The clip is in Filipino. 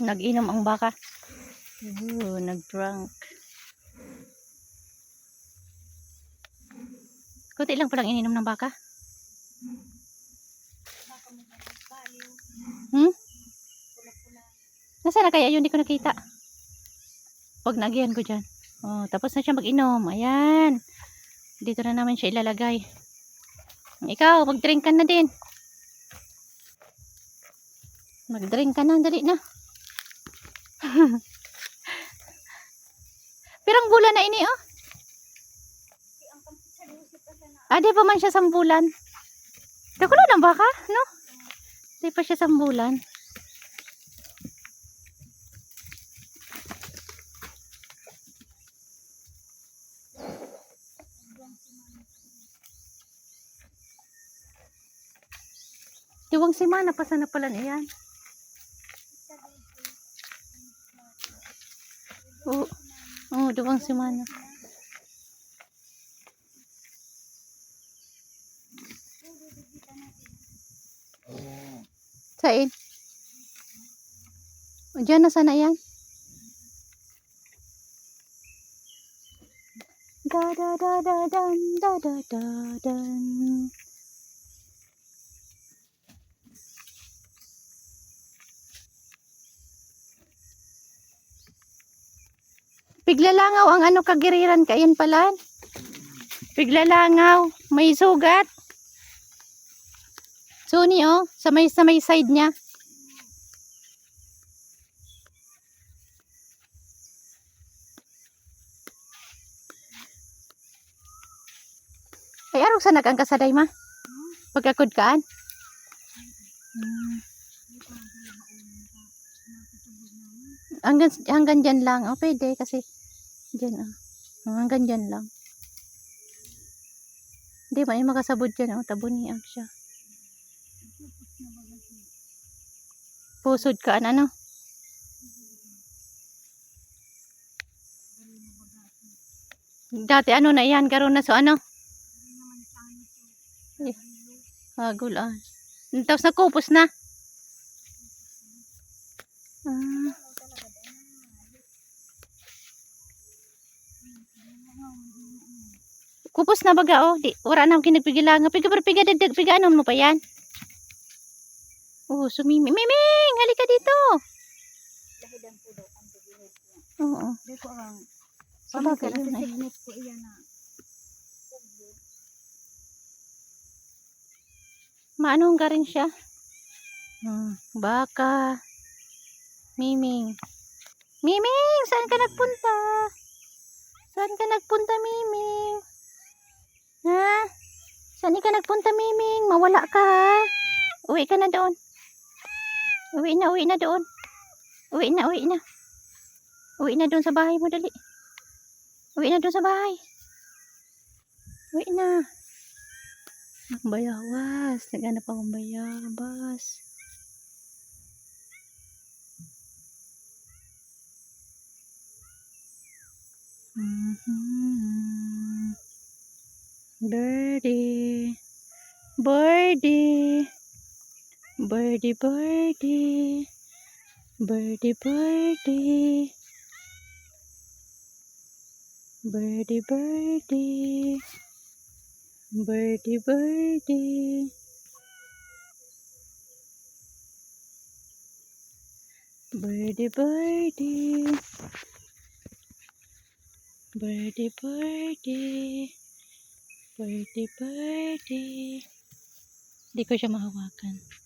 Nag-inom ang baka. Nag-drunk. Kunti lang palang ininom ng baka. Nasaan na kaya yun? Hindi ko nakita. Pag nagyan ko dyan. Oh, tapos na siya mag-inom. Ayan. Dito na naman siya ilalagay. Ikaw, mag-drink ka na din. Mag-drink ka na. Dali na. Pirang bulan na ini, oh. Di pa man siya sambulan. Kakulo ng baka, no? Di pa siya sambulan. Diwang semana pa sana pala niyan. Oo, diwang semana. Sain? Diyan na sana yan. Da da da da dan da da da dan. Piglalangaw ang ano kagiriran kayan pala. Piglalangaw, may sugat. Suni oh, sa may side niya. Ay arog sa nagang kasaday ma. Pagkakod kaan. Hanggang dyan lang. Oh, pwede kasi dyan oh. Hanggang dyan lang. Hindi ba yung makasabod dyan oh. Tabuniag siya. Pusod kaan ano. Dati ano na yan. Karoon na so ano. Hagul ah. Tapos nakupos na. Kupos na baga oh. Di, wala na akong kinagpigilangan. Piga dagdag. Piga ano mo pa yan? Oh, sumimi. Miming! Halika dito. Oo. Sabagay yun ay. Maanong ka rin siya? Baka. Miming. Miming! Saan ka nagpunta? Saan ka nagpunta, Miming? Ha? Saan ka nagpunta, Miming? Mawala ka, ha? Uwi ka na doon. Uwi na doon. Uwi na. Uwi na doon sa bahay mo, dali. Uwi na doon sa bahay. Uwi na. Bayawas. Naghanap akong bayabas. Birdie. Birdie. Birdie, birdie. Birdie, birdie. Birdie, birdie. Birdie, birdie. Birdie, birdie. Birdie, birdie. Birdie, birdie. Hindi ko siya mahawakan.